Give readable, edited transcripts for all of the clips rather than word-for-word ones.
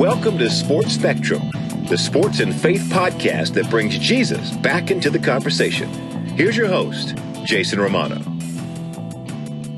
Welcome to Sports Spectrum, the sports and faith podcast that brings Jesus back into the conversation. Here's your host, Jason Romano.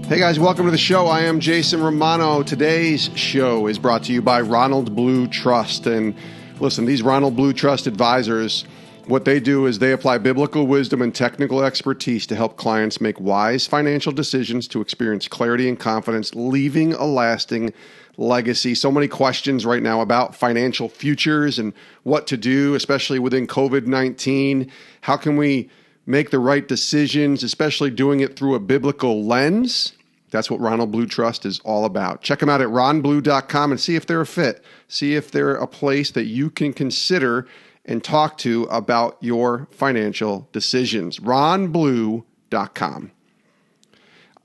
Hey guys, welcome to the show. I am Jason Romano. Today's show is brought to you by Ronald Blue Trust. And listen, these Ronald Blue Trust advisors, what they do is they apply biblical wisdom and technical expertise to help clients make wise financial decisions to experience clarity and confidence, leaving a lasting legacy. So many questions right now about financial futures and what to do, especially within COVID-19. How can we make the right decisions, especially doing it through a biblical lens? That's what Ronald Blue Trust is all about. Check them out at ronblue.com and see if they're a fit. See if they're a place that you can consider and talk to about your financial decisions. ronblue.com.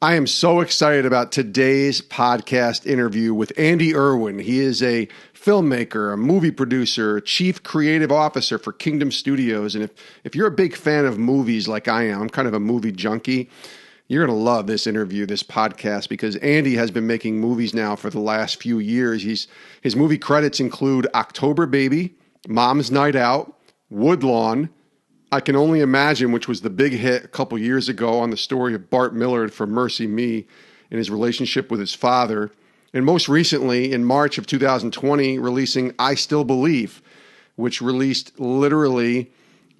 I am so excited about today's podcast interview with Andy Erwin. He is a filmmaker, a movie producer, chief creative officer for Kingdom Studios. And if you're a big fan of movies like I am, I'm kind of a movie junkie, you're going to love this interview, this podcast, because Andy has been making movies now for the last few years. His movie credits include October Baby, Mom's Night Out, Woodlawn, I Can Only Imagine, which was the big hit a couple years ago on the story of Bart Millard from Mercy Me and his relationship with his father. And most recently, in March of 2020, releasing I Still Believe, which released literally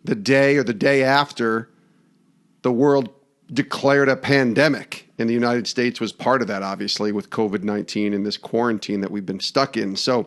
the day after the world declared a pandemic. And the United States was part of that, obviously, with COVID-19 and this quarantine that we've been stuck in. So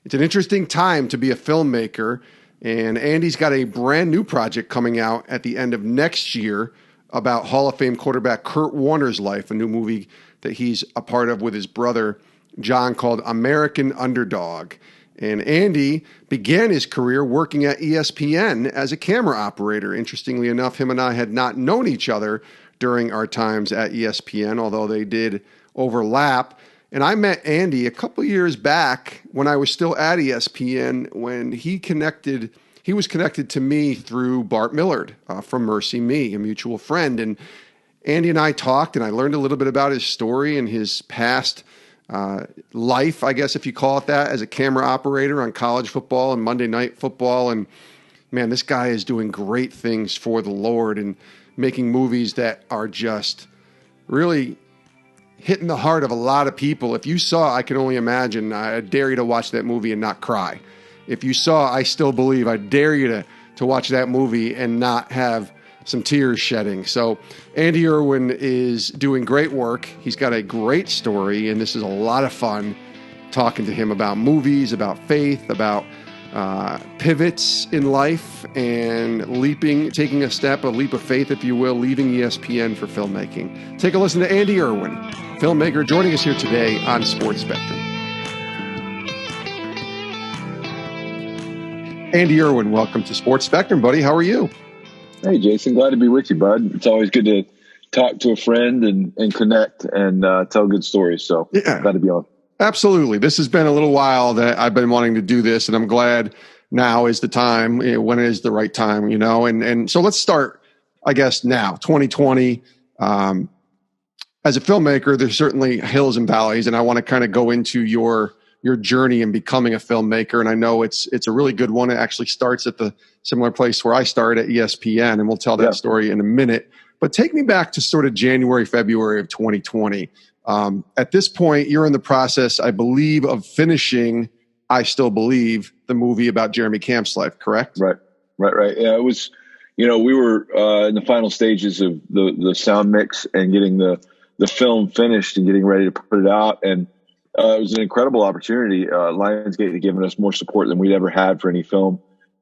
it's an interesting time to be a filmmaker. And Andy's got a brand new project coming out at the end of next year about Hall of Fame quarterback Kurt Warner's life, a new movie that he's a part of with his brother, John, called American Underdog. And Andy began his career working at ESPN as a camera operator. Interestingly enough, him and I had not known each other during our times at ESPN, although they did overlap. And I met Andy a couple years back when I was still at ESPN, when he was connected to me through Bart Millard from Mercy Me, a mutual friend. And Andy and I talked, and I learned a little bit about his story and his past life, I guess if you call it that, as a camera operator on college football and Monday Night Football. And man, this guy is doing great things for the Lord and making movies that are just really hitting the heart of a lot of people. If you saw I Can Only Imagine, I dare you to watch that movie and not cry. If you saw I Still Believe, I dare you to watch that movie and not have some tears shedding. So Andy Erwin is doing great work. He's got a great story, and this is a lot of fun talking to him about movies, about faith, about pivots in life, and taking a leap of faith, if you will, leaving ESPN for filmmaking. Take a listen to Andy Erwin, filmmaker, joining us here today on Sports Spectrum. Andy Erwin, welcome to Sports Spectrum, buddy. How are you? Hey, Jason. Glad to be with you, bud. It's always good to talk to a friend and connect and tell good stories. So yeah, glad to be on. Absolutely. This has been a little while that I've been wanting to do this, and I'm glad now is the time, when it is the right time, and so let's start, I guess, now, 2020. As a filmmaker, there's certainly hills and valleys, and I want to kind of go into your journey in becoming a filmmaker. And I know it's a really good one. It actually starts at the similar place where I started at ESPN, and we'll tell that story in a minute. But take me back to sort of January, February of 2020. At this point, you're in the process, I believe, of finishing I Still Believe, the movie about Jeremy Camp's life, correct? Right. Yeah, it was, we were in the final stages of the sound mix and getting the film finished and getting ready to put it out. And it was an incredible opportunity. Lionsgate had given us more support than we'd ever had for any film.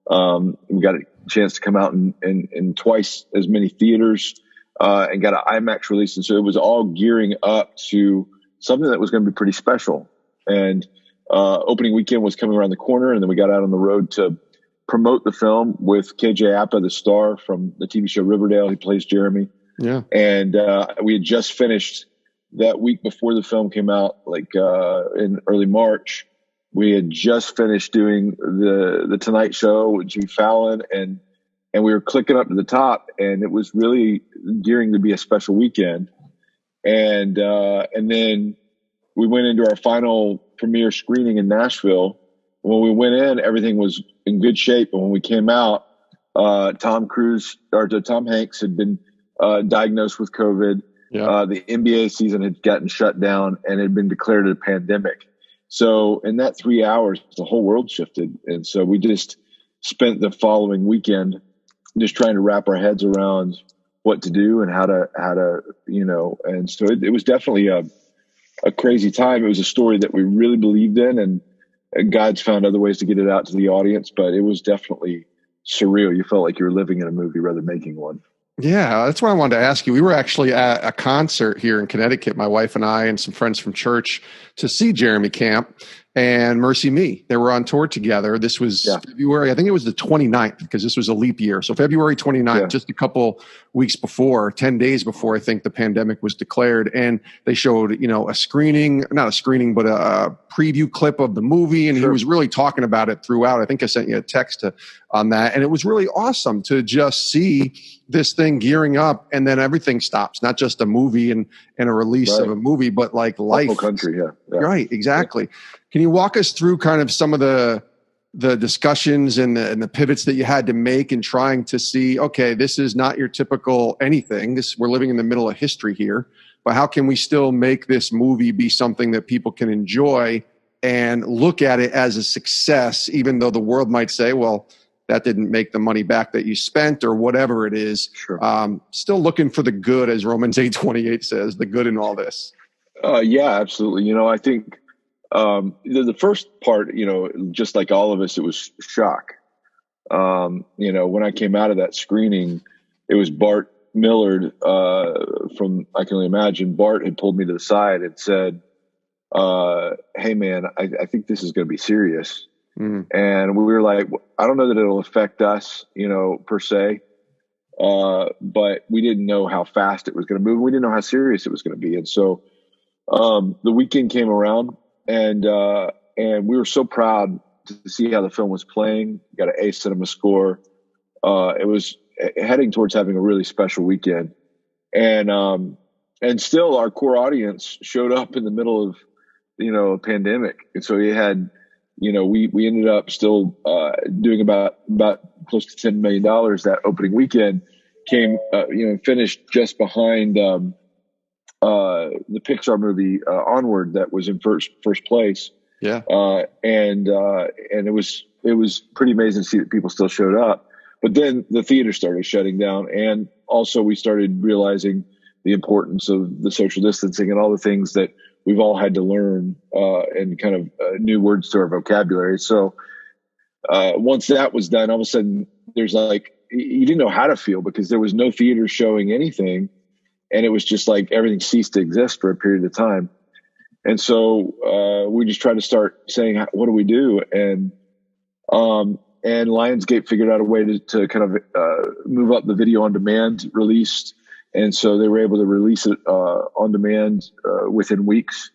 We got a chance to come out in twice as many theaters. And got an IMAX release. And so it was all gearing up to something that was going to be pretty special. And opening weekend was coming around the corner. And then we got out on the road to promote the film with KJ Apa, the star from the TV show Riverdale. He plays Jeremy. Yeah. And we had just finished that week before the film came out, in early March. We had just finished doing the Tonight Show with Jimmy Fallon, and we were clicking up to the top, and it was really gearing to be a special weekend. And then we went into our final premiere screening in Nashville when we went in, everything was in good shape. And when we came out, Tom Hanks had been diagnosed with COVID. Yeah. The NBA season had gotten shut down and had been declared a pandemic. So in that 3 hours, the whole world shifted. And so we just spent the following weekend just trying to wrap our heads around what to do and how to, and so it was definitely a crazy time. It was a story that we really believed in, and God's found other ways to get it out to the audience, but it was definitely surreal. You felt like you were living in a movie rather than making one. Yeah, that's what I wanted to ask you. We were actually at a concert here in Connecticut, my wife and I and some friends from church, to see Jeremy Camp and Mercy Me. They were on tour together. This was February. I think it was the 29th, because this was a leap year. So February 29th, just a couple weeks before, 10 days before, I think the pandemic was declared. And they showed, a not a screening, but a preview clip of the movie. And he was really talking about it throughout. I think I sent you a text on that. And it was really awesome to just see this thing gearing up, and then everything stops. Not just a movie and a release of a movie, but like life. The whole country, Right, exactly. Yeah. Can you walk us through kind of some of the discussions and the pivots that you had to make in trying to see, okay, this is not your typical anything. We're living in the middle of history here, but how can we still make this movie be something that people can enjoy and look at it as a success, even though the world might say, well, that didn't make the money back that you spent, or whatever it is. Still looking for the good, as Romans 8:28 says, the good in all this. Yeah, absolutely. I think the first part, just like all of us, it was shock. When I came out of that screening, it was Bart Millard from I Can Only Imagine. Bart had pulled me to the side and said, hey, man, I think this is going to be serious. And we were like, I don't know that it'll affect us, per se. But we didn't know how fast it was going to move. We didn't know how serious it was going to be. And so the weekend came around, and we were so proud to see how the film was playing. Got an A cinema score. It was heading towards having a really special weekend. And still our core audience showed up in the middle of, a pandemic. And so we had, we ended up still doing about close to $10 million that opening weekend. Came, finished just behind the Pixar movie Onward, that was in first place. Yeah. And it was pretty amazing to see that people still showed up. But then the theater started shutting down, and also we started realizing the importance of the social distancing and all the things that we've all had to learn and kind of new words to our vocabulary. So once that was done, all of a sudden there's like, you didn't know how to feel, because there was no theater showing anything. And it was just like everything ceased to exist for a period of time. And so we just tried to start saying, what do we do? And Lionsgate figured out a way to kind of move up the video on demand release. And so they were able to release it on demand within weeks.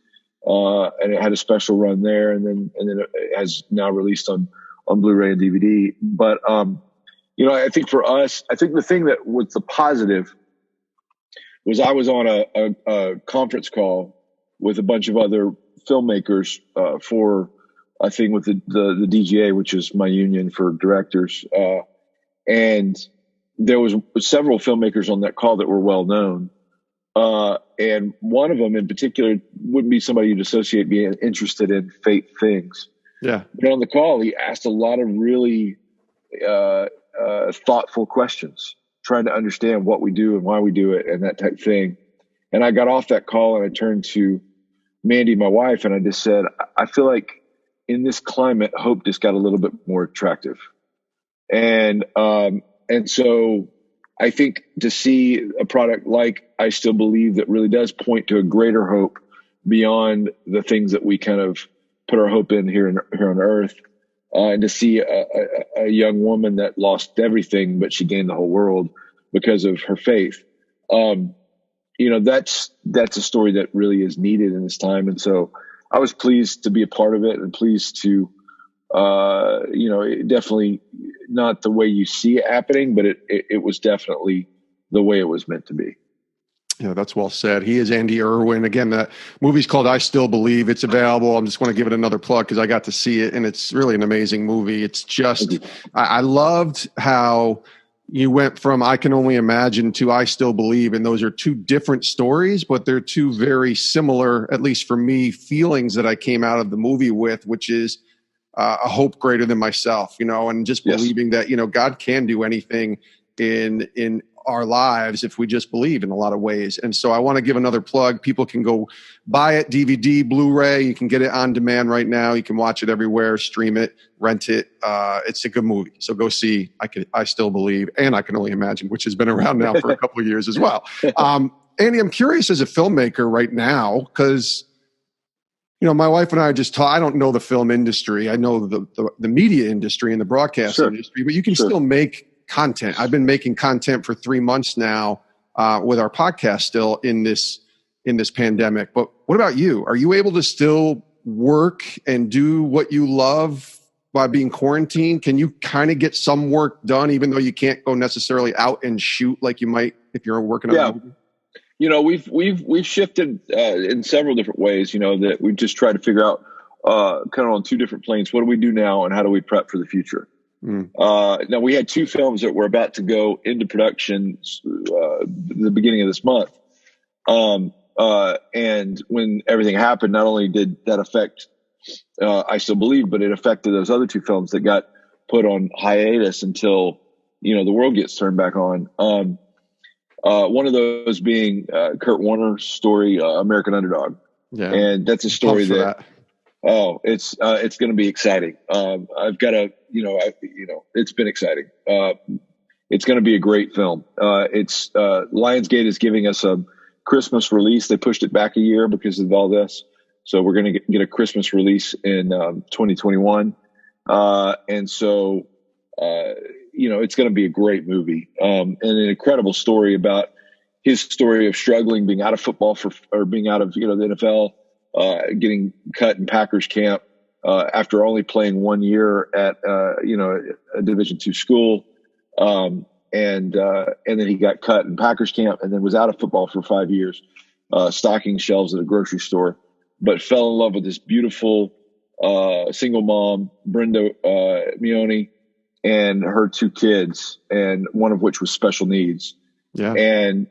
And it had a special run there. And then it has now released on Blu-ray and DVD. But, I think for us, I think the thing that was the positive was I was on a conference call with a bunch of other filmmakers for a thing with the DGA, which is my union for directors. And there was several filmmakers on that call that were well known. And one of them in particular wouldn't be somebody you'd associate being interested in faith things. Yeah. But on the call, he asked a lot of really thoughtful questions, trying to understand what we do and why we do it and that type of thing. And I got off that call and I turned to Mandy, my wife, and I just said, I feel like in this climate, hope just got a little bit more attractive. And so I think to see a product like I Still Believe that really does point to a greater hope beyond the things that we kind of put our hope in here on earth, and to see a young woman that lost everything, but she gained the whole world because of her faith. That's a story that really is needed in this time. And so I was pleased to be a part of it, and pleased to, definitely not the way you see it happening, but it was definitely the way it was meant to be. Yeah, that's well said. He is Andy Erwin. Again, the movie's called I Still Believe. It's available. I'm just want to give it another plug because I got to see it, and it's really an amazing movie. It's just, I loved how you went from I Can Only Imagine to I Still Believe, and those are two different stories, but they're two very similar, at least for me, feelings that I came out of the movie with, which is a hope greater than myself, and just believing that, God can do anything in our lives if we just believe in a lot of ways. And so I want to give another plug. People can go buy it, DVD, Blu-ray. You can get it on demand right now. You can watch it everywhere, stream it, rent it. It's a good movie. So go see I Still Believe, and I Can Only Imagine, which has been around now for a couple of years as well. Andy, I'm curious as a filmmaker right now, because my wife and I just talk. I don't know the film industry. I know the media industry and the broadcast industry, but you can still make content. I've been making content for 3 months now with our podcast still in this pandemic. But what about you? Are you able to still work and do what you love by being quarantined? Can you kind of get some work done even though you can't go necessarily out and shoot like you might if you're working on a movie? We've shifted in several different ways, that we just try to figure out kind of on two different planes. What do we do now and how do we prep for the future? Now we had 2 films that were about to go into production the beginning of this month. And when everything happened, not only did that affect I Still Believe, but it affected those other 2 films that got put on hiatus until, the world gets turned back on. One of those being Kurt Warner's story, American Underdog. Yeah. And that's a story that. It's going to be exciting. I've got to, it's been exciting. It's going to be a great film. Lionsgate is giving us a Christmas release. They pushed it back a year because of all this. So we're going to get a Christmas release in 2021. And so, it's going to be a great movie. And an incredible story about his story of struggling, being out of football or being out of, the NFL. Getting cut in Packers camp after only playing 1 year at a Division II school, and then he got cut in Packers camp and then was out of football for 5 years, stocking shelves at a grocery store, but fell in love with this beautiful single mom, Brenda Mione, and her 2 kids, and one of which was special needs, and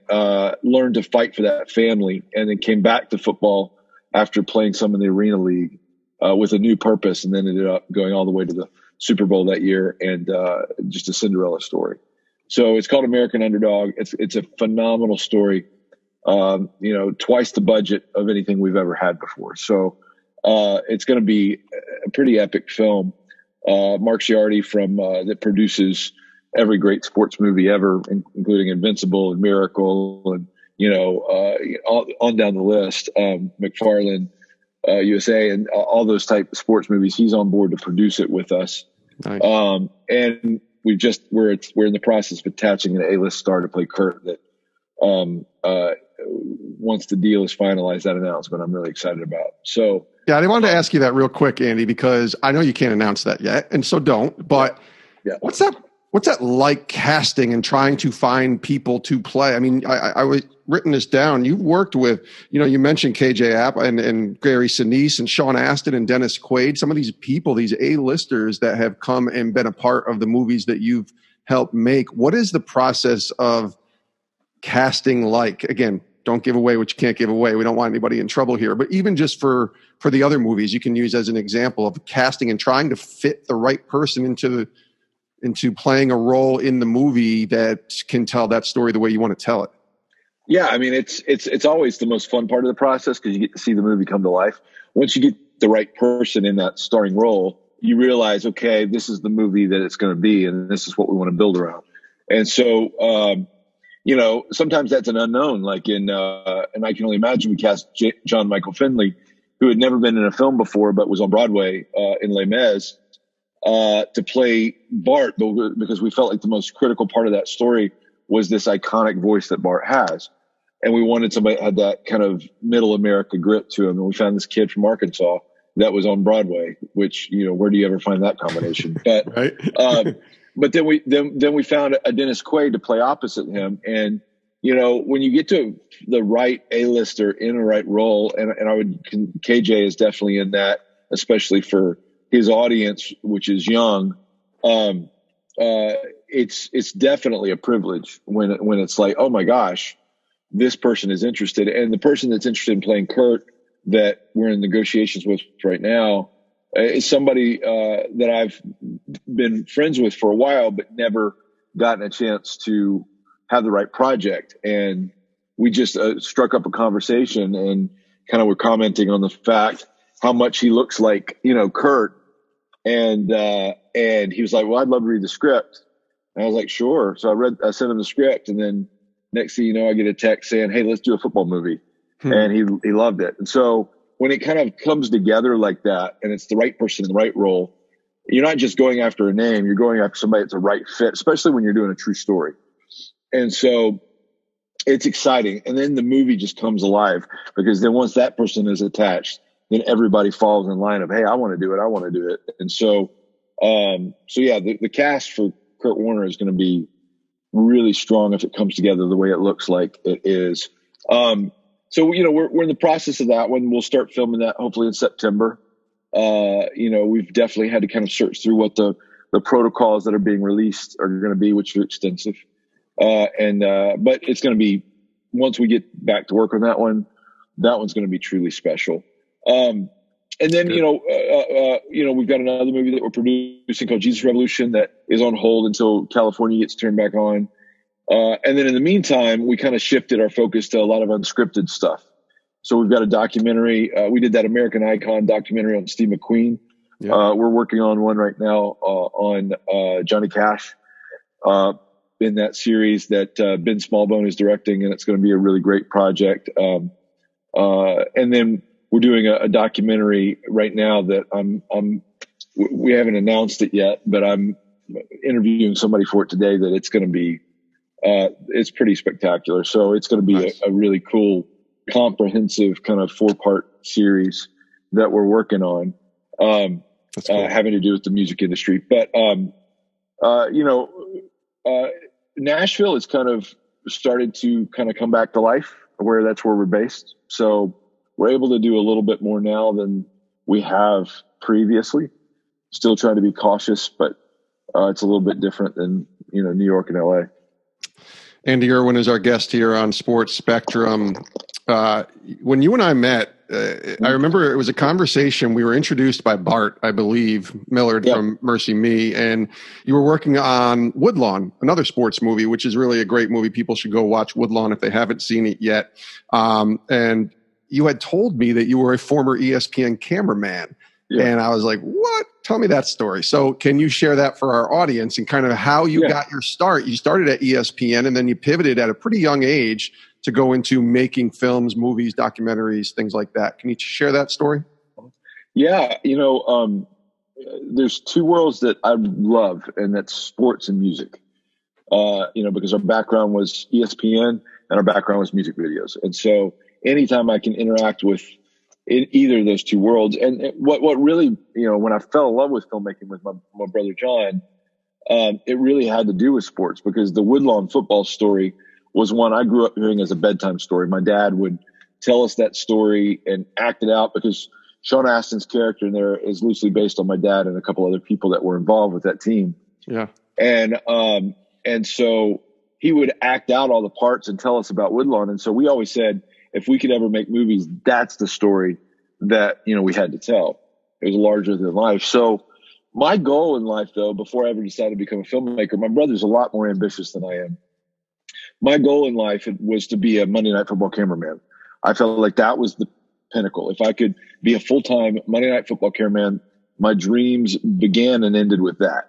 learned to fight for that family, and then came back to football after playing some in the Arena League with a new purpose, and then ended up going all the way to the Super Bowl that year, and just a Cinderella story. So it's called American Underdog. It's a phenomenal story. Twice the budget of anything we've ever had before. So it's going to be a pretty epic film. Mark Ciardi that produces every great sports movie ever, including Invincible and Miracle and on down the list, McFarlane, USA, and all those type of sports movies. He's on board to produce it with us. Nice. And we're in the process of attaching an A-list star to play Kurt that, once the deal is finalized, that announcement I'm really excited about. So, yeah, I wanted to ask you that real quick, Andy, because I know you can't announce that yet. And so don't, but what's that like casting and trying to find people to play? I mean, I was written this down. You've worked with, you mentioned KJ App and Gary Sinise and Sean Astin and Dennis Quaid, some of these people, these A-listers that have come and been a part of the movies that you've helped make. What is the process of casting like? Again, don't give away what you can't give away. We don't want anybody in trouble here. But even just for the other movies, you can use as an example of casting and trying to fit the right person into playing a role in the movie that can tell that story the way you want to tell it. Yeah, I mean, it's always the most fun part of the process because you get to see the movie come to life. Once you get the right person in that starring role, you realize, okay, this is the movie that it's going to be, and this is what we want to build around. And so, sometimes that's an unknown. Like in I Can Only Imagine, we cast John Michael Finley, who had never been in a film before, but was on Broadway in Les Mis, to play Bart, because we felt like the most critical part of that story was this iconic voice that Bart has. And we wanted somebody that had that kind of middle America grit to him. And we found this kid from Arkansas that was on Broadway, which, where do you ever find that combination? But, right. But then we found a Dennis Quaid to play opposite him. And when you get to the right A-lister in a right role, and KJ is definitely in that, especially for his audience, which is young. It's definitely a privilege when it's like, oh my gosh, this person is interested. And the person that's interested in playing Kurt that we're in negotiations with right now is somebody that I've been friends with for a while, but never gotten a chance to have the right project. And we just struck up a conversation and kind of were commenting on the fact how much he looks like, Kurt. And he was like, well, I'd love to read the script. And I was like, sure. So I sent him the script, and then next thing you know, I get a text saying, hey, let's do a football movie. And he loved it. And so when it kind of comes together like that, and it's the right person in the right role, you're not just going after a name, you're going after somebody that's a right fit, especially when you're doing a true story. And so it's exciting. And then the movie just comes alive, because then once that person is attached, then everybody falls in line of, hey, I want to do it. I want to do it. And so, the cast for Kurt Warner is going to be really strong if it comes together the way it looks like it is. We're in the process of that one. We'll start filming that hopefully in September. We've definitely had to kind of search through what the protocols that are being released are going to be, which are extensive. But it's going to be, once we get back to work on that one's going to be truly special. We've got another movie that we're producing called Jesus Revolution that is on hold until California gets turned back on. And then in the meantime, we kind of shifted our focus to a lot of unscripted stuff. So we've got a documentary. We did that American Icon documentary on Steve McQueen. Yeah. We're working on one right now on Johnny Cash in that series that Ben Smallbone is directing, and it's going to be a really great project. And then we're doing a documentary right now that we haven't announced it yet, but I'm interviewing somebody for it today that it's going to be, it's pretty spectacular. So it's going to be nice. a really cool, comprehensive kind of 4-part series that we're working on, cool. Having to do with the music industry. But, Nashville has kind of started to kind of come back to life, that's where we're based. So we're able to do a little bit more now than we have previously. Still trying to be cautious, but it's a little bit different than, New York and LA. Andy Erwin is our guest here on Sports Spectrum. When you and I met, I remember it was a conversation. We were introduced by Bart, I believe, Millard from Mercy Me, and you were working on WOODLAWN, another sports movie, which is really a great movie. People should go watch WOODLAWN if they haven't seen it yet. And you had told me that you were a former ESPN cameraman. Yeah. And I was like, what? Tell me that story. So can you share that for our audience and kind of how you got your start? You started at ESPN and then you pivoted at a pretty young age to go into making films, movies, documentaries, things like that. Can you share that story? Yeah. There's two worlds that I love, and that's sports and music. Because our background was ESPN and our background was music videos. And so anytime I can interact with in either of those two worlds, and what really, when I fell in love with filmmaking with my brother John, it really had to do with sports, because the WOODLAWN football story was one I grew up hearing as a bedtime story. My dad would tell us that story and act it out, because Sean Astin's character in there is loosely based on my dad and a couple other people that were involved with that team. Yeah. And so he would act out all the parts and tell us about WOODLAWN. And so we always said, if we could ever make movies, that's the story that, we had to tell. It was larger than life. So my goal in life, though, before I ever decided to become a filmmaker, my brother's a lot more ambitious than I am. My goal in life was to be a Monday Night Football cameraman. I felt like that was the pinnacle. If I could be a full-time Monday Night Football cameraman, my dreams began and ended with that.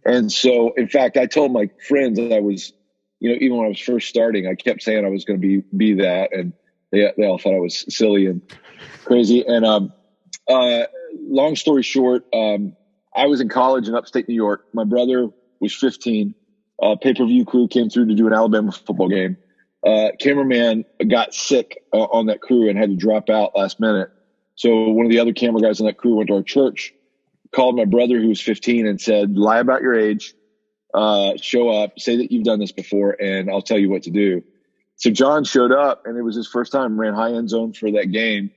And so, in fact, I told my friends that I was, even when I was first starting, I kept saying I was going to be that. And they all thought I was silly and crazy. And long story short, I was in college in upstate New York. My brother was 15. Pay-per-view crew came through to do an Alabama football game. Cameraman got sick on that crew and had to drop out last minute. So one of the other camera guys on that crew went to our church, called my brother, who was 15, and said, lie about your age, show up, say that you've done this before, and I'll tell you what to do. So John showed up, and it was his first time, ran high end zone for that game.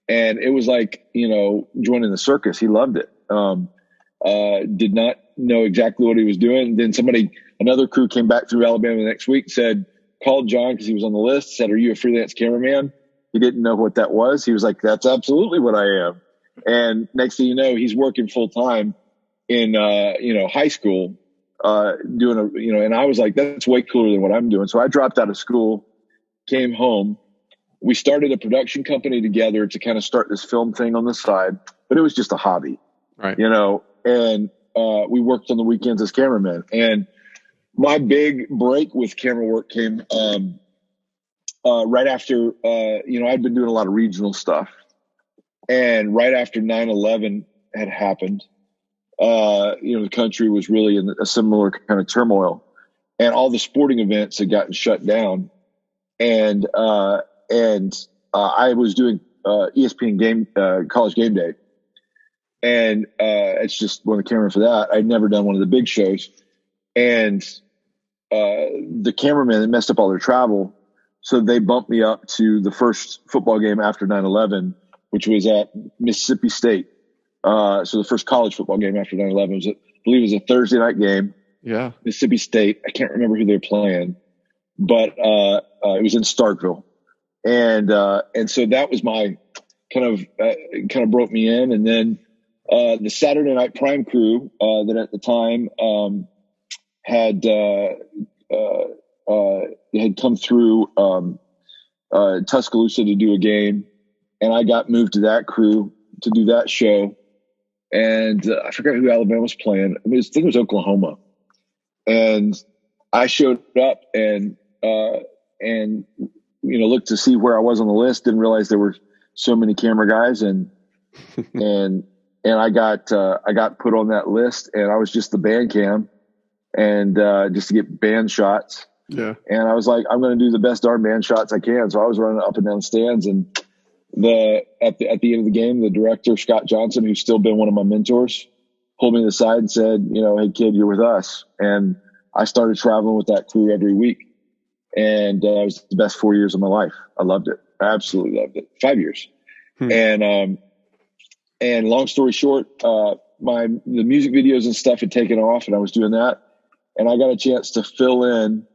And it was like, joining the circus. He loved it. Did not know exactly what he was doing. Then another crew came back through Alabama the next week, called John because he was on the list, said, "Are you a freelance cameraman?" He didn't know what that was. He was like, "That's absolutely what I am." And next thing you know, he's working full time in, high school, and I was like, that's way cooler than what I'm doing. So I dropped out of school, came home. We started a production company together to kind of start this film thing on the side, but it was just a hobby, right? And we worked on the weekends as cameramen. And my big break with camera work came right after, I'd been doing a lot of regional stuff. And right after 9/11 had happened, the country was really in a similar kind of turmoil, and all the sporting events had gotten shut down. And I was doing ESPN College Game Day, and it's just one of the camera for that. I'd never done one of the big shows, and the cameraman that messed up all their travel, so they bumped me up to the first football game after 9/11, which was at Mississippi State. So the first college football game after 9/11 I believe it was a Thursday night game. Yeah, Mississippi State. I can't remember who they were playing, but it was in Starkville. And so that was my kind of broke me in. And then the Saturday Night Prime crew that at the time had come through Tuscaloosa to do a game, and I got moved to that crew to do that show. And I forgot who Alabama was playing. I think it was Oklahoma. And I showed up and looked to see where I was on the list. Didn't realize there were so many camera guys, and I got put on that list, and I was just the band cam, and just to get band shots. Yeah. And I was like, I'm going to do the best darn band shots I can. So I was running up and down the stands, and at the end of the game, the director, Scott Johnson, who's still been one of my mentors, pulled me to the side and said, "Hey kid, you're with us." And I started traveling with that crew every week. And it was the best 4 years of my life. I loved it. I absolutely loved it. 5 years. And long story short, the music videos and stuff had taken off, and I was doing that. And I got a chance to fill in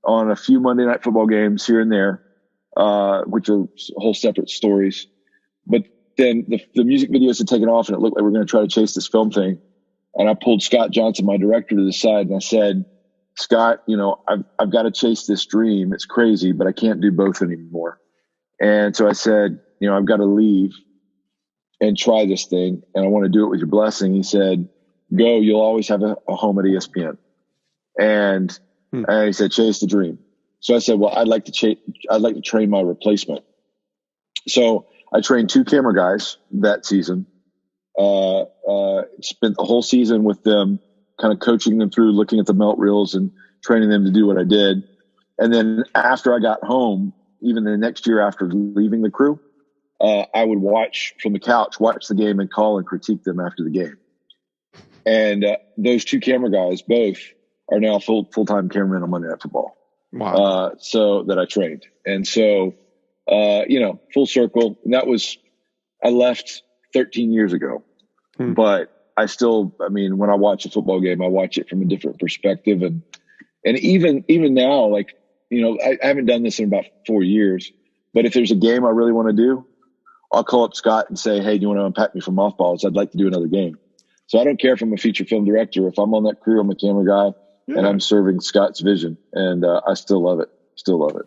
on a few Monday Night Football games here and there, which are whole separate stories. But then the music videos had taken off, and it looked like we were going to try to chase this film thing. And I pulled Scott Johnson, my director, to the side, and I said, "Scott, I've got to chase this dream. It's crazy, but I can't do both anymore." And so I said, "I've got to leave and try this thing, and I want to do it with your blessing." He said, "Go, you'll always have a home at ESPN." And he said, "Chase the dream." So I said, "Well, I'd like to train my replacement." So I trained 2 camera guys that season, spent the whole season with them, kind of coaching them through, looking at the melt reels and training them to do what I did. And then after I got home, even the next year after leaving the crew, I would watch from the couch, watch the game, and call and critique them after the game. And those 2 camera guys both are now full-time cameramen on Monday Night Football. Wow. So that I trained. And so, full circle. And I left 13 years ago, but I still, when I watch a football game, I watch it from a different perspective. And even now, I haven't done this in about 4 years, but if there's a game I really want to do, I'll call up Scott and say, "Hey, do you want to unpack me from mothballs? I'd like to do another game." So I don't care if I'm a feature film director. If I'm on that crew, I'm a camera guy, and I'm serving Scott's vision. And I still love it. Still love it.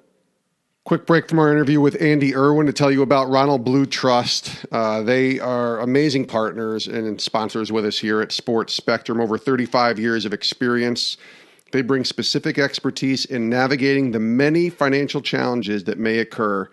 Quick break from our interview with Andy Erwin to tell you about Ronald Blue Trust. They are amazing partners and sponsors with us here at Sports Spectrum. Over 35 years of experience. They bring specific expertise in navigating the many financial challenges that may occur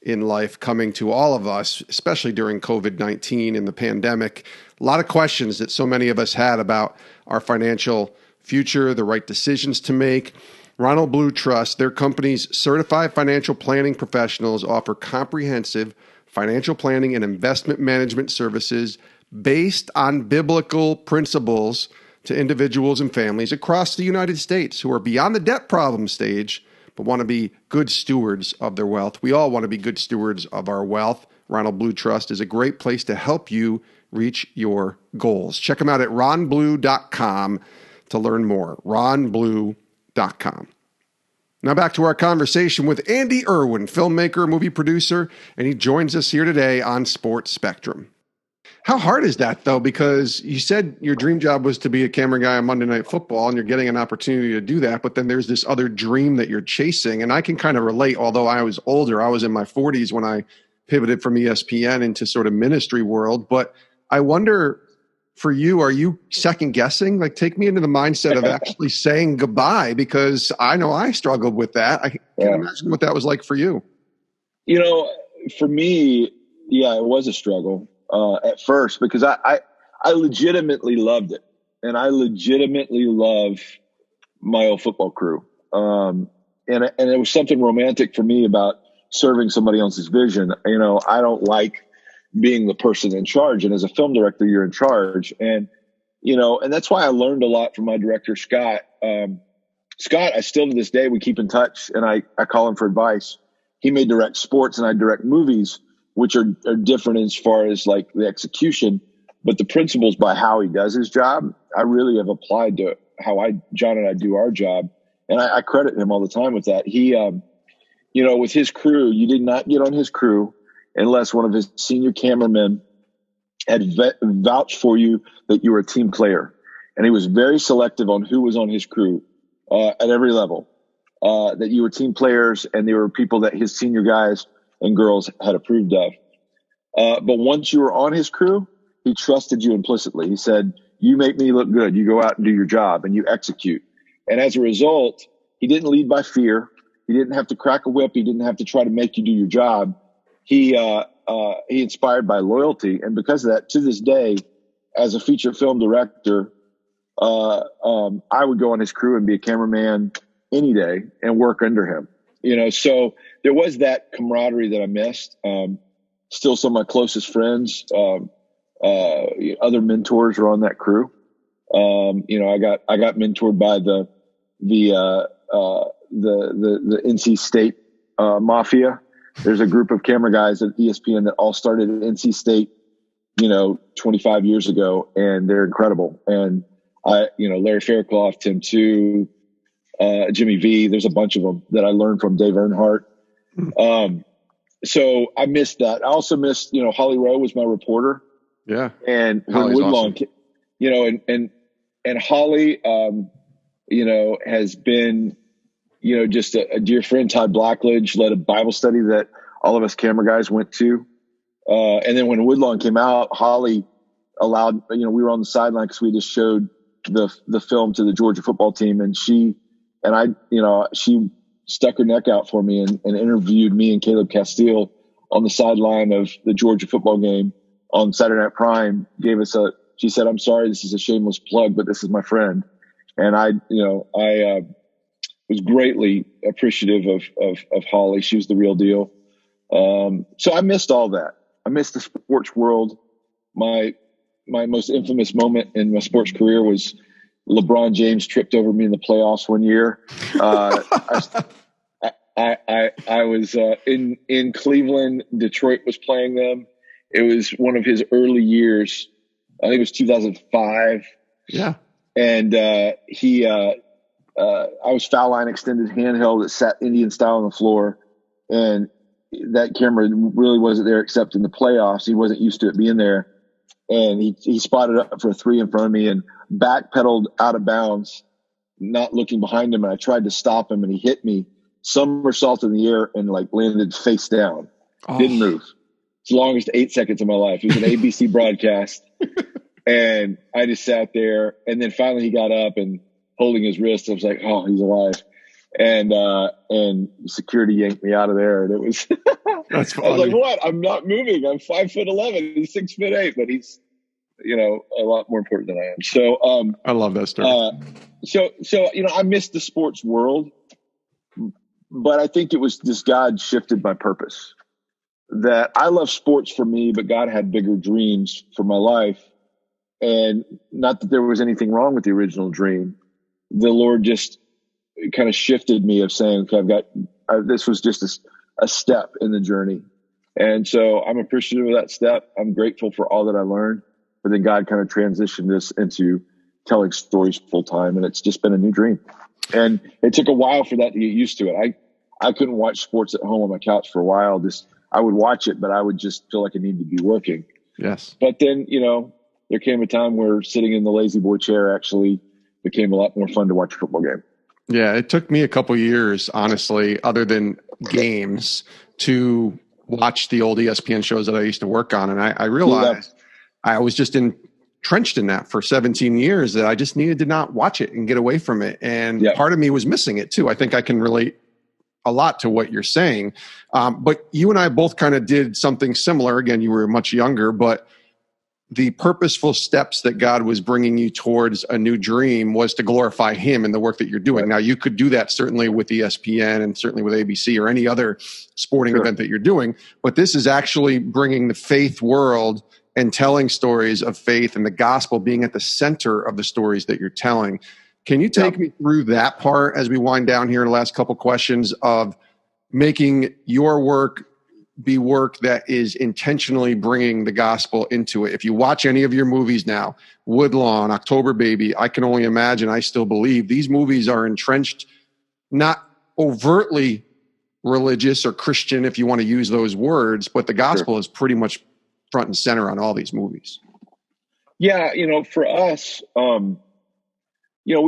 in life coming to all of us, especially during COVID-19 and the pandemic. A lot of questions that so many of us had about our financial future, the right decisions to make. Ronald Blue Trust, their company's certified financial planning professionals, offer comprehensive financial planning and investment management services based on biblical principles to individuals and families across the United States who are beyond the debt problem stage, but want to be good stewards of their wealth. We all want to be good stewards of our wealth. Ronald Blue Trust is a great place to help you reach your goals. Check them out at ronblue.com to learn more. ronblue.com. Now back to our conversation with Andy Erwin, filmmaker, movie producer, and he joins us here today on Sports Spectrum. How hard is that, though? Because you said your dream job was to be a camera guy on Monday Night Football, and you're getting an opportunity to do that, but then there's this other dream that you're chasing. And I can kind of relate, although I was older. I was in my 40s when I pivoted from ESPN into sort of ministry world. But I wonder, for you, are you second guessing? Like, take me into the mindset of actually saying goodbye, because I know I struggled with that. I can't imagine what that was like for you. You know, for me, yeah, it was a struggle at first, because I legitimately loved it. And I legitimately love my old football crew. And it was something romantic for me about serving somebody else's vision. You know, I don't like being the person in charge. And as a film director, you're in charge. And, you know, and that's why I learned a lot from my director, Scott. Scott, I still to this day, we keep in touch, and I call him for advice. He may direct sports and I direct movies, which are different as far as like the execution, but the principles by how he does his job, I really have applied to how John and I do our job. And I credit him all the time with that. He, you know, with his crew, you did not get on his crew unless one of his senior cameramen had vouched for you that you were a team player. And he was very selective on who was on his crew at every level, that you were team players and they were people that his senior guys and girls had approved of. But once you were on his crew, he trusted you implicitly. He said, you make me look good. You go out and do your job and you execute. And as a result, he didn't lead by fear. He didn't have to crack a whip. He didn't have to try to make you do your job. He inspired by loyalty. And because of that, to this day, as a feature film director, I would go on his crew and be a cameraman any day and work under him. You know, so there was that camaraderie that I missed. Still some of my closest friends, other mentors are on that crew. You know, I got mentored by the NC State Mafia. There's a group of camera guys at ESPN that all started at NC State, you know, 25 years ago, and they're incredible. And you know, Larry Fairclough, Tim Tu, Jimmy V, there's a bunch of them that I learned from, Dave Earnhardt. So I missed that. I also missed, you know, Holly Rowe was my reporter. Yeah. And Holly's WOODLAWN, awesome. you know, and Holly, you know, has been, you know, just a dear friend. Todd Blackledge led a Bible study that all of us camera guys went to. And then when WOODLAWN came out, Holly allowed, you know, we were on the sideline because we just showed the film to the Georgia football team. And she stuck her neck out for me and interviewed me and Caleb Castile on the sideline of the Georgia football game on Saturday Night Prime. She said, I'm sorry, this is a shameless plug, but this is my friend. And I was greatly appreciative of Holly. She was the real deal. So I missed all that. I missed the sports world. My most infamous moment in my sports career was LeBron James tripped over me in the playoffs one year. I was in Cleveland. Detroit was playing them. It was one of his early years. I think it was 2005. Yeah. And I was foul line extended handheld that sat Indian style on the floor. And that camera really wasn't there except in the playoffs. He wasn't used to it being there. And he spotted up for a three in front of me and backpedaled out of bounds, not looking behind him. And I tried to stop him and he hit me, somersault in the air, and like landed face down. Oh. Didn't move. It's the longest 8 seconds of my life. It was an ABC broadcast. And I just sat there. And then finally he got up and holding his wrist. I was like, oh, he's alive. And security yanked me out of there. And it was, That's funny. I was like, what? I'm not moving. I'm 5'11". He's 6'8", but he's, you know, a lot more important than I am. So, I love that story. So, you know, I missed the sports world, but I think it was just God shifted my purpose. That I love sports for me, but God had bigger dreams for my life. And not that there was anything wrong with the original dream. The Lord just kind of shifted me of saying, okay, this was just a step in the journey. And so I'm appreciative of that step. I'm grateful for all that I learned, but then God kind of transitioned this into telling stories full time. And it's just been a new dream. And it took a while for that to get used to it. I couldn't watch sports at home on my couch for a while. I would watch it, but I would just feel like I needed to be working. Yes. But then, there came a time where sitting in the lazy boy chair actually became a lot more fun to watch a football game. Yeah, it took me a couple years, honestly, other than games, to watch the old ESPN shows that I used to work on. And I realized I was just entrenched in that for 17 years that I just needed to not watch it and get away from it. And part of me was missing it too. I think I can relate a lot to what you're saying. But you and I both kind of did something similar. Again, you were much younger, but the purposeful steps that God was bringing you towards a new dream was to glorify him in the work that you're doing. Right. Now, you could do that certainly with ESPN and certainly with ABC or any other sporting event that you're doing, but this is actually bringing the faith world and telling stories of faith and the gospel being at the center of the stories that you're telling. Can you take me through that part as we wind down here in the last couple questions of making your work be work that is intentionally bringing the gospel into it? If you watch any of your movies now, Woodlawn, October Baby, I can only imagine, I still believe these movies are entrenched, not overtly religious or Christian, if you want to use those words, but the gospel is pretty much front and center on all these movies. Yeah. For us, we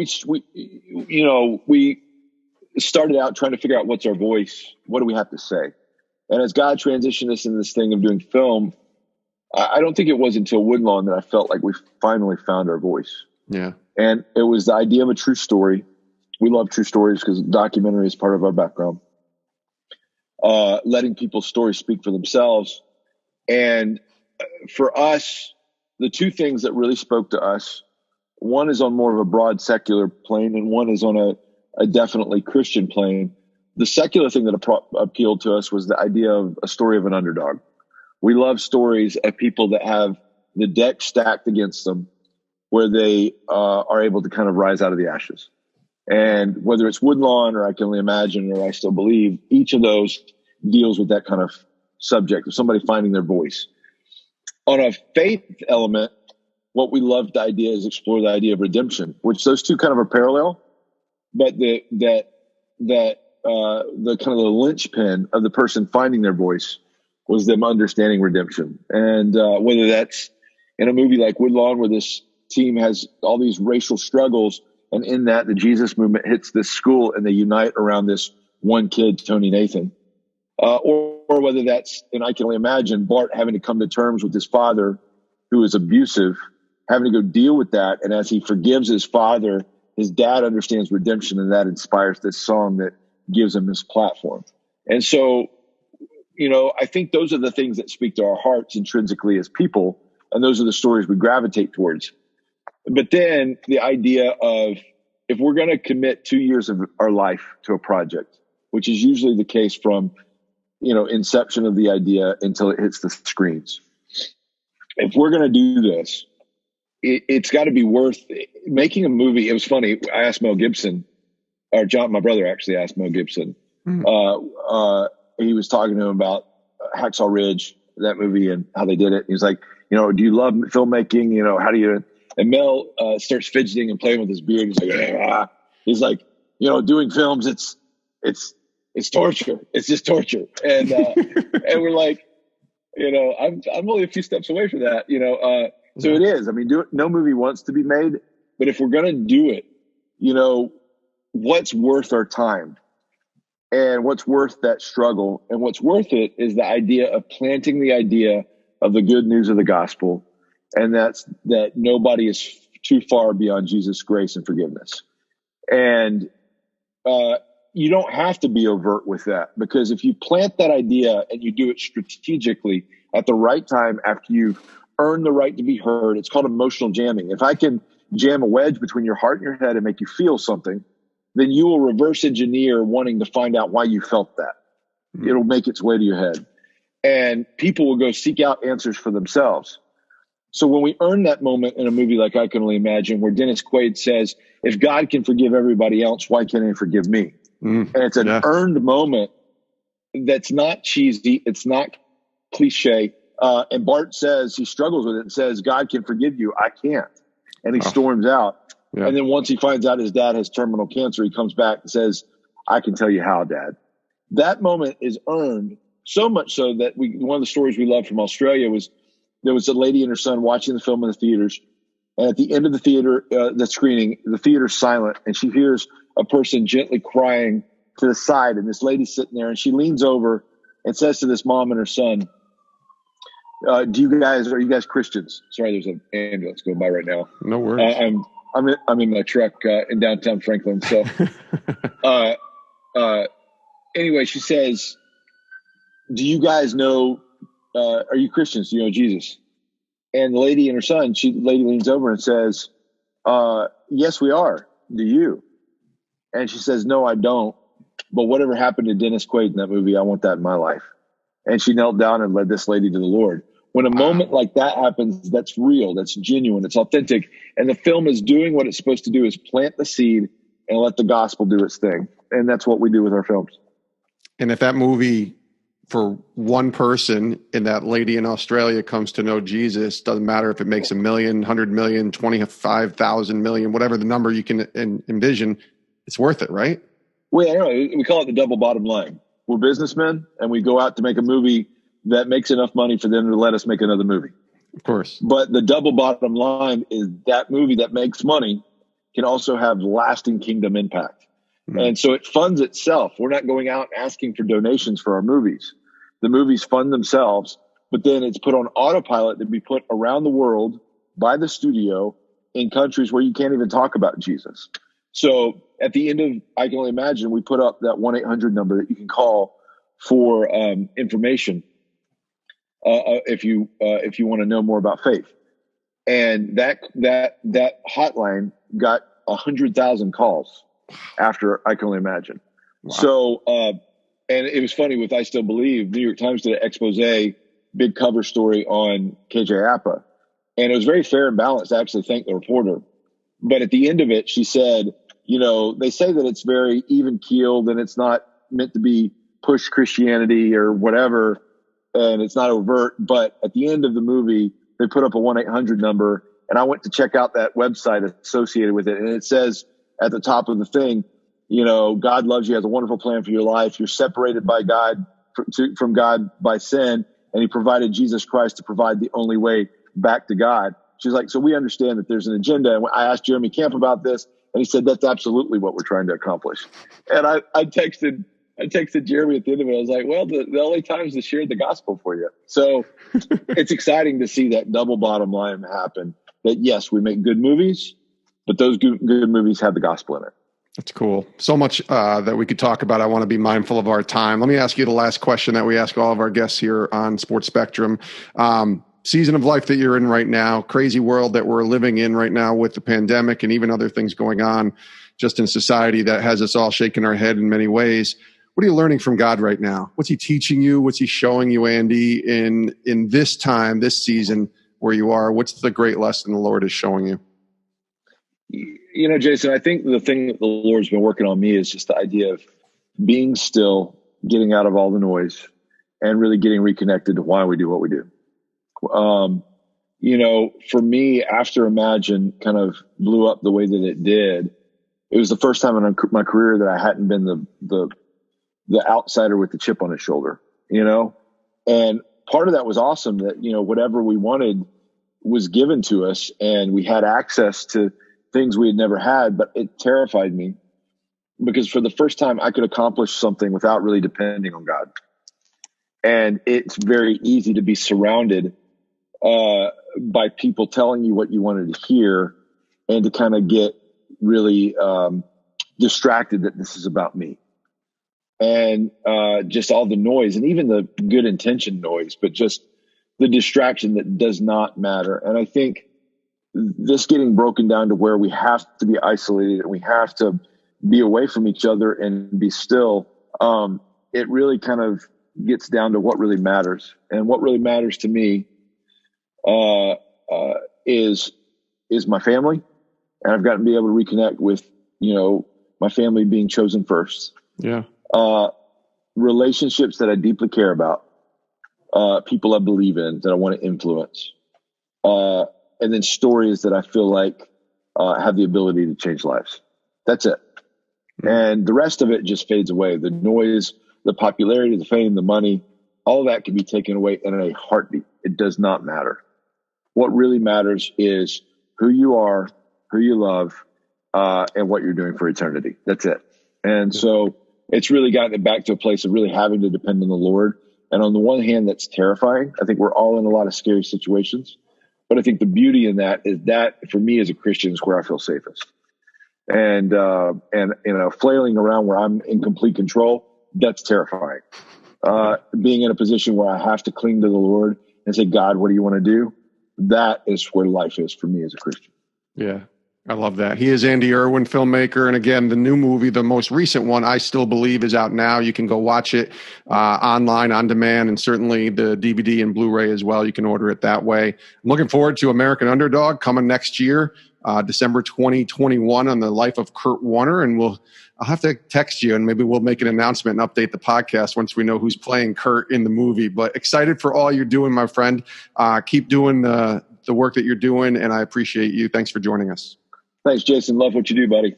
started out trying to figure out what's our voice. What do we have to say? And as God transitioned us into this thing of doing film, I don't think it was until Woodlawn that I felt like we finally found our voice. Yeah. And it was the idea of a true story. We love true stories because documentary is part of our background. Letting people's stories speak for themselves. And for us, the two things that really spoke to us, one is on more of a broad secular plane and one is on a definitely Christian plane. The secular thing that appealed to us was the idea of a story of an underdog. We love stories of people that have the deck stacked against them, where they are able to kind of rise out of the ashes. And whether it's Woodlawn or I Can Only Imagine or I Still Believe, each of those deals with that kind of subject of somebody finding their voice. On a faith element, what we love the idea is explore the idea of redemption, which those two kind of are parallel, but the kind of the linchpin of the person finding their voice was them understanding redemption. And whether that's in a movie like Woodlawn, where this team has all these racial struggles, and in that the Jesus movement hits this school and they unite around this one kid, Tony Nathan, or whether that's in I Can Only Imagine, Bart having to come to terms with his father who is abusive, having to go deal with that. And as he forgives his father, his dad understands redemption, and that inspires this song that gives him this platform. And so, I think those are the things that speak to our hearts intrinsically as people, and those are the stories we gravitate towards. But then the idea of, if we're going to commit 2 years of our life to a project, which is usually the case from, inception of the idea until it hits the screens. If we're going to do this, it's got to be worth making a movie. It was funny. I asked Mel Gibson, or John, my brother actually asked Mel Gibson. He was talking to him about Hacksaw Ridge, that movie, and how they did it. He was like, do you love filmmaking? How do you, and Mel starts fidgeting and playing with his beard. He's like, he's like, doing films, it's torture. It's just torture. And, and we're like, I'm only a few steps away from that, so it is. I mean, no movie wants to be made, but if we're going to do it, what's worth our time and what's worth that struggle and what's worth it is the idea of planting the idea of the good news of the gospel. And that nobody is too far beyond Jesus' grace and forgiveness. And, you don't have to be overt with that, because if you plant that idea and you do it strategically at the right time after you've earned the right to be heard, it's called emotional jamming. If I can jam a wedge between your heart and your head and make you feel something, then you will reverse engineer wanting to find out why you felt that. It'll make its way to your head. And people will go seek out answers for themselves. So when we earn that moment in a movie like I Can Only Imagine, where Dennis Quaid says, if God can forgive everybody else, why can't he forgive me? And it's an earned moment that's not cheesy. It's not cliche. And Bart says, he struggles with it and says, God can forgive you. I can't. And he storms out. And then once he finds out his dad has terminal cancer, he comes back and says, I can tell you how, Dad. That moment is earned, so much so that one of the stories we loved from Australia was there was a lady and her son watching the film in the theaters. And at the end of the theater, the screening, the theater's silent, and she hears a person gently crying to the side. And this lady's sitting there, and she leans over and says to this mom and her son, are you guys Christians? Sorry, there's an ambulance going by right now. No worries. I'm in my truck in downtown Franklin. So, anyway, she says, do you guys know, are you Christians? Do you know Jesus? And the lady and her son, lady leans over and says, yes, we are. Do you? And she says, no, I don't. But whatever happened to Dennis Quaid in that movie, I want that in my life. And she knelt down and led this lady to the Lord. When a moment like that happens, that's real, that's genuine, it's authentic. And the film is doing what it's supposed to do, is plant the seed and let the gospel do its thing. And that's what we do with our films. And if that movie, for one person and that lady in Australia comes to know Jesus, doesn't matter if it makes 1 million, 100 million, 25,000 million, whatever the number you can envision, it's worth it, right? Well, I don't know. We call it the double bottom line. We're businessmen, and we go out to make a movie that makes enough money for them to let us make another movie. Of course. But the double bottom line is that movie that makes money can also have lasting kingdom impact. And so it funds itself. We're not going out asking for donations for our movies. The movies fund themselves, but then it's put on autopilot to be put around the world by the studio in countries where you can't even talk about Jesus. So at the end of I Can Only Imagine, we put up that 1-800 number that you can call for information if you want to know more about faith. And that hotline got 100,000 calls after I Can Only Imagine. Wow. So, and it was funny with I Still Believe, New York Times did an expose, big cover story on KJ Apa. And it was very fair and balanced. I actually thanked the reporter. But at the end of it, she said, they say that it's very even keeled and it's not meant to be push Christianity or whatever. And it's not overt. But at the end of the movie, they put up a 1-800 number. And I went to check out that website associated with it. And it says at the top of the thing, God loves you, has a wonderful plan for your life. You're separated by God from God by sin. And he provided Jesus Christ to provide the only way back to God. She's like, so we understand that there's an agenda. And I asked Jeremy Camp about this, and he said, that's absolutely what we're trying to accomplish. And I texted Jeremy at the end of it. I was like, well, the only times to share the gospel for you. So it's exciting to see that double bottom line happen, that yes, we make good movies, but those good movies have the gospel in it. That's cool. So much that we could talk about. I want to be mindful of our time. Let me ask you the last question that we ask all of our guests here on Sports Spectrum. Season of life that you're in right now, crazy world that we're living in right now with the pandemic and even other things going on just in society that has us all shaking our head in many ways. What are you learning from God right now? What's he teaching you? What's he showing you, Andy, in this time, this season where you are? What's the great lesson the Lord is showing you? Jason, I think the thing that the Lord's been working on me is just the idea of being still, getting out of all the noise, and really getting reconnected to why we do what we do. For me, after Imagine kind of blew up the way that it did, it was the first time in my career that I hadn't been the outsider with the chip on his shoulder, and part of that was awesome that, whatever we wanted was given to us and we had access to things we had never had, but it terrified me because for the first time I could accomplish something without really depending on God. And it's very easy to be surrounded by people telling you what you wanted to hear and to kind of get really distracted that this is about me. And just all the noise and even the good intention noise, but just the distraction that does not matter. And I think this getting broken down to where we have to be isolated and we have to be away from each other and be still, it really kind of gets down to what really matters. And what really matters to me is my family. And I've gotten to be able to reconnect with, my family being chosen first. Yeah. Relationships that I deeply care about, people I believe in that I want to influence, and then stories that I feel like have the ability to change lives. That's it. Mm-hmm. And the rest of it just fades away. The noise, the popularity, the fame, the money, all that can be taken away in a heartbeat. It does not matter. What really matters is who you are, who you love, and what you're doing for eternity. That's it. And so it's really gotten it back to a place of really having to depend on the Lord. And on the one hand, that's terrifying. I think we're all in a lot of scary situations. But I think the beauty in that is that, for me as a Christian, is where I feel safest. And flailing around where I'm in complete control, that's terrifying. Being in a position where I have to cling to the Lord and say, God, what do you want to do? That is where life is for me as a Christian. Yeah, I love that. He is Andy Erwin, filmmaker. And again, the new movie, the most recent one, I Still Believe, is out now. You can go watch it online, on demand, and certainly the DVD and Blu-ray as well. You can order it that way. I'm looking forward to American Underdog coming next year, December 2021, on the life of Kurt Warner. And I'll have to text you, and maybe we'll make an announcement and update the podcast once we know who's playing Kurt in the movie. But excited for all you're doing, my friend. Keep doing the work that you're doing, and I appreciate you. Thanks for joining us. Thanks, Jason. Love what you do, buddy.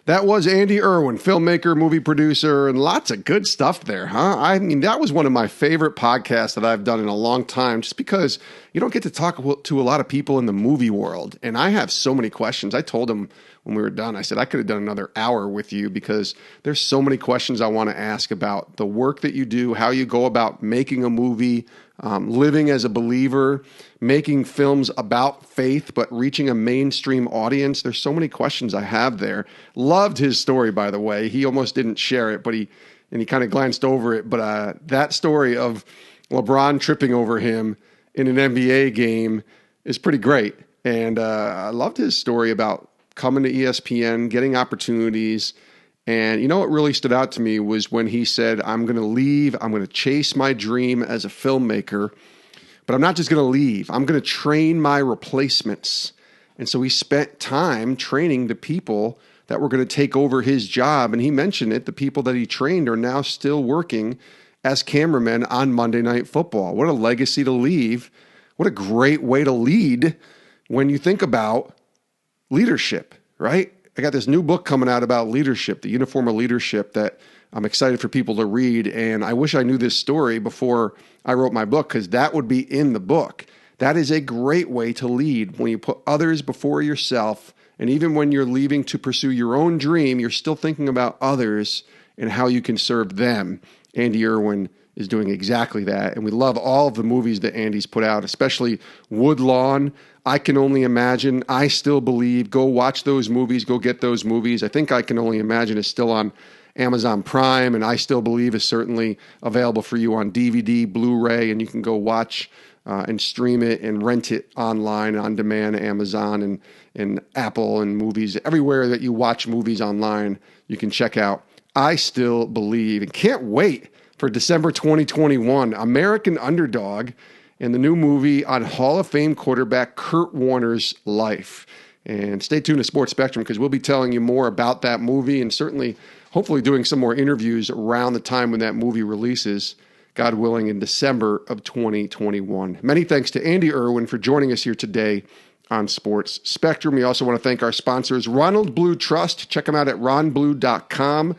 That was Andy Erwin, filmmaker, movie producer, and lots of good stuff there, huh? I mean, that was one of my favorite podcasts that I've done in a long time, just because you don't get to talk to a lot of people in the movie world. And I have so many questions. I told him when we were done, I said, I could have done another hour with you, because there's so many questions I want to ask about the work that you do, how you go about making a movie, living as a believer, making films about faith, but reaching a mainstream audience. There's so many questions I have there. Loved his story, by the way. He almost didn't share it, but he kind of glanced over it. But that story of LeBron tripping over him in an NBA game is pretty great. And I loved his story about coming to ESPN, getting opportunities. And you know what really stood out to me was when he said, I'm going to leave, I'm going to chase my dream as a filmmaker, but I'm not just going to leave, I'm going to train my replacements. And so he spent time training the people that were going to take over his job. And he mentioned it, the people that he trained are now still working as cameramen on Monday Night Football. What a legacy to leave. What a great way to lead when you think about leadership, right? I got this new book coming out about leadership, the Uniform of Leadership, that I'm excited for people to read. And I wish I knew this story before I wrote my book, because that would be in the book. That is a great way to lead, when you put others before yourself. And even when you're leaving to pursue your own dream, you're still thinking about others and how you can serve them. Andy Erwin is doing exactly that. And we love all of the movies that Andy's put out, especially WOODLAWN, I Can Only Imagine, I Still Believe. Go watch those movies. Go get those movies. I think I Can Only Imagine is still on Amazon Prime, and I Still Believe is certainly available for you on DVD, Blu-ray, and you can go watch and stream it and rent it online, on demand, Amazon and Apple and movies. Everywhere that you watch movies online, you can check out I Still Believe. And can't wait for December 2021, American Underdog, and the new movie on Hall of Fame quarterback Kurt Warner's life. And stay tuned to Sports Spectrum, because we'll be telling you more about that movie, and certainly, hopefully, doing some more interviews around the time when that movie releases, God willing, in December of 2021. Many thanks to Andy Erwin for joining us here today on Sports Spectrum. We also want to thank our sponsors, Ronald Blue Trust. Check them out at ronblue.com.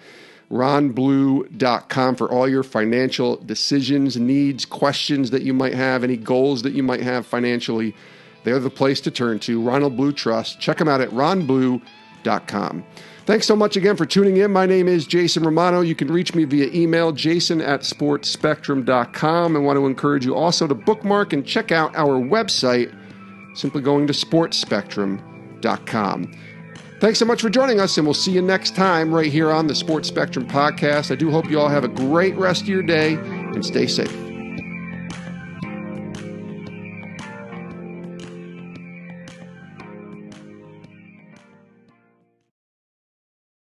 ronblue.com for all your financial decisions, needs, questions that you might have, any goals that you might have financially. They're the place to turn to, Ronald Blue Trust. Check them out at ronblue.com. Thanks so much again for tuning in. My name is Jason Romano. You can reach me via email, jason@sportspectrum.com. I want to encourage you also to bookmark and check out our website, simply going to sportspectrum.com. Thanks so much for joining us, and we'll see you next time right here on the Sports Spectrum podcast. I do hope you all have a great rest of your day, and stay safe.